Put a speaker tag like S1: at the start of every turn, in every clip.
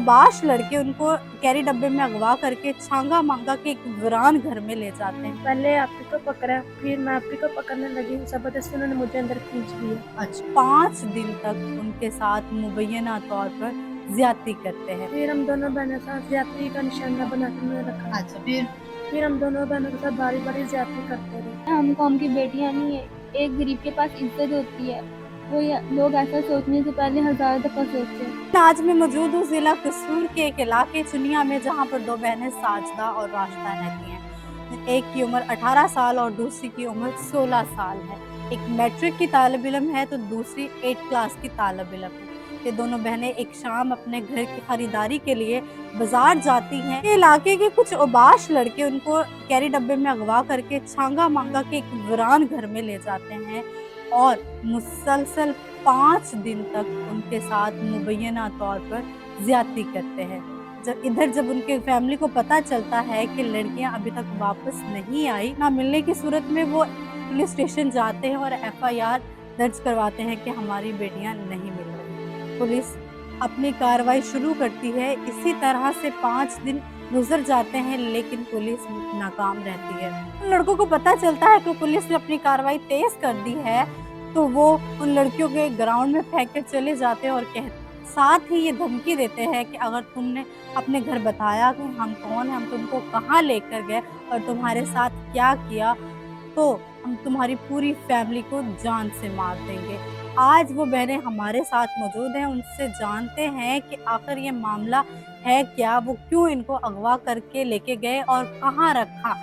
S1: बाश लड़के उनको कैरी डब्बे में अगवा करके छांगा मांगा के एक वीरान घर में ले जाते हैं।
S2: पहले आपी को पकड़ा, फिर मैं आपी को पकड़ने लगी, जबरदस्ती उन्होंने मुझे अंदर खींच लिया।
S1: अच्छा, 5 दिन तक उनके साथ मुबैना तौर पर ज्यादती करते हैं।
S2: फिर हम दोनों बहनों के साथ ज्यादती का निशाना बना के उन्होंने रखा।
S1: अच्छा,
S2: फिर हम दोनों बहनों के साथ बारी बारी ज्यादती करते रहे।
S3: हम कौम की बेटियां नहीं है, एक गरीब के पास इज्जत होती है। वो लोग ऐसा सोचने से पहले 1000 दफा सोचे।
S1: आज मैं मौजूद हूँ जिला कसूर के एक इलाके चुनिया में, जहाँ पर 2 बहनें साजदा और राशिदा रहती हैं। एक की उम्र 18 साल और दूसरी की उम्र 16 साल है। एक मैट्रिक की तालिब इल्म है तो दूसरी 8 क्लास की तालिब इल्म है। ये दोनों बहनें एक शाम अपने घर की खरीदारी के लिए बाजार जाती हैं। ये इलाके के कुछ उबाश लड़के उनको कैरी डब्बे में अगवा करके छांगा मांगा के एक वीरान घर में ले जाते हैं और मुसलसल 5 दिन तक उनके साथ मुबैना तौर पर ज्यादती करते हैं। जब उनके फैमिली को पता चलता है कि लड़कियां अभी तक वापस नहीं आई, ना मिलने की सूरत में वो पुलिस स्टेशन जाते हैं और FIR दर्ज करवाते हैं कि हमारी बेटियां नहीं मिल रही। पुलिस अपनी कार्रवाई शुरू करती है। इसी तरह से 5 दिन गुजर जाते हैं लेकिन पुलिस नाकाम रहती है। उन लड़कों को पता चलता है कि पुलिस ने अपनी कार्रवाई तेज कर दी है तो वो उन लड़कियों के ग्राउंड में फेंक कर चले जाते हैं और साथ ही ये धमकी देते हैं कि अगर तुमने अपने घर बताया कि हम कौन हैं, हम तुमको कहाँ लेकर गए और तुम्हारे साथ क्या किया, तो हम तुम्हारी पूरी फैमिली को जान से मार देंगे। आज वो बहनें हमारे साथ मौजूद हैं, उनसे जानते हैं कि आखिर ये मामला है क्या, वो क्यों इनको अगवा करके लेके गए और कहाँ रखा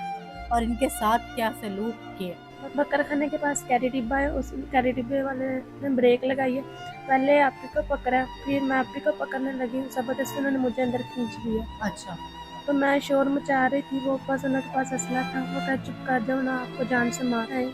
S1: और इनके साथ क्या सलूक किए।
S2: बकर खाने के पास कैरी डिब्बा है, उस कैरी डिब्बे वाले ने ब्रेक लगाई है। पहले आपी को पकड़ा, फिर मैं आपी को पकड़ने लगी, जबरदस्ती उन्होंने मुझे अंदर खींच लिया।
S1: अच्छा,
S2: तो मैं शोर मचा रही थी, वो पास उनके पास असला था। वो कहा चुप कर जाओ ना, आपको जान से मार है।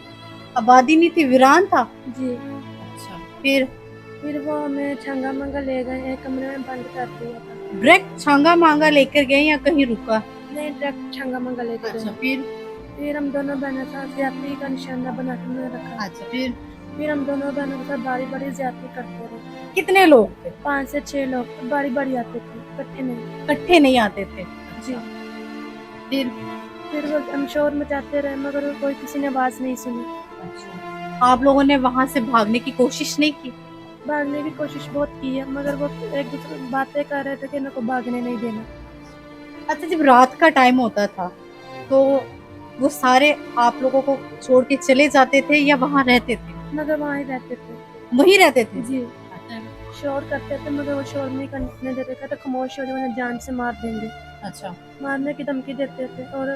S1: आबादी नहीं थी, वीरान था।
S2: जी।
S1: अच्छा, फिर
S2: वो हमें छंगा मंगा ले गए, एक कमरे में बंद कर दिया था।
S1: डायरेक्ट छांगा मांगा लेकर गए या कहीं रुका?
S2: नहीं, डायरेक्ट छंगा मंगा लेकर
S1: अच्छा,
S2: गए। फिर हम दोनों बहनों के साथ ज्यादती का निशाना बना के उन्होंने रखा।
S1: अच्छा,
S2: फिर हम दोनों बहनों के साथ बारी बारी ज्यादती करते रहे।
S1: कितने लोग थे?
S2: 5 से 6 लोग बारी बारी आते थे,
S1: इकट्ठे नहीं आते थे।
S2: जी।
S1: फिर
S2: वो हम शोर मचाते रहे मगर कोई किसी ने आवाज नहीं सुनी।
S1: अच्छा, आप लोगों ने वहां से भागने की कोशिश नहीं की?
S2: भागने की कोशिश बहुत की है मगर वो एक दूसरे बातें कर रहे थे कि इनको भागने नहीं देना।
S1: अच्छा, जब रात का टाइम होता था तो वो सारे आप लोगों को छोड़ के चले जाते थे या वहाँ रहते थे?
S2: मगर वहाँ ही रहते थे।
S1: वहीं रहते थे?
S2: जी। शोर करते थे मगर वो शोर नहीं करने देते थे, तो खामोश हो जाओ उन्हें जान से मार देंगे।
S1: अच्छा,
S2: मारने की धमकी देते थे और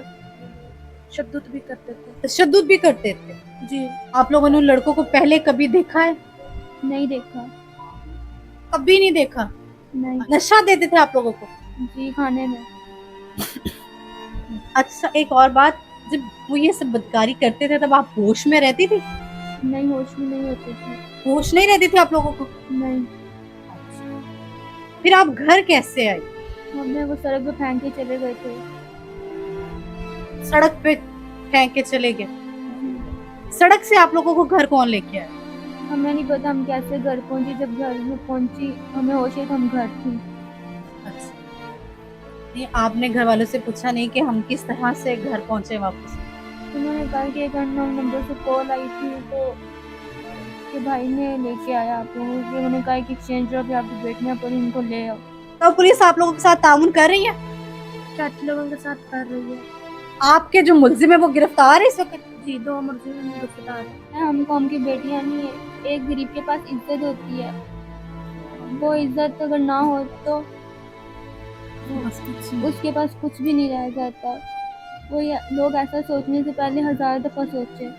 S2: तशद्दुद भी करते थे।
S1: तशद्दुद भी करते थे?
S2: जी।
S1: आप लोगों ने उन लड़कों को पहले कभी देखा है?
S3: नहीं देखा।
S1: कभी नहीं देखा?
S3: नहीं।
S1: नशा देते थे आप लोगों को?
S3: जी, खाने में।
S1: अच्छा, एक और बात, जब वो ये सब बदकारी करते थे तब आप होश में रहती थी?
S3: नहीं, होश में नहीं होते थे।
S1: होश नहीं रहती थी आप लोगों को?
S3: नहीं।
S1: फिर आप घर कैसे आई?
S3: हमने वो सड़क पे फेंक के चले गए थे।
S1: सड़क पे फेंक के चले गए? सड़क से आप लोगों को घर कौन लेके आया?
S3: हमें नहीं पता हम कैसे घर पहुंची। जब घर में पहुंची हमें होश है तो हम घर थी।
S1: अच्छा, नहीं, आपने घर वालों से पूछा नहीं कि हम किस तरह से घर पहुंचे वापस?
S3: उन्होंने कहा कि एक अननोन नंबर से कॉल आई थी तो कि भाई ने लेके आया आप लोगों को। उन्होंने कहा कि एक्सचेंज पे आपकी बेटियां पड़ी, इनको ले आओ।
S1: तो पुलिस आप लोगों के साथ ताउन कर रही है?
S2: चाची लोगों के साथ कर रही है।
S1: आपके जो मुल्जिम है वो गिरफ्तार है इस वक्त?
S2: जी, 2 मुल्जिम गिरफ्तार है।
S3: हम कौम की बेटियां नहीं है, एक गरीब के पास इज्जत होती है। वो इज्जत अगर ना हो तो उसके पास कुछ भी नहीं रह जाता। वो लोग ऐसा सोचने से पहले 1000 दफा सोचे।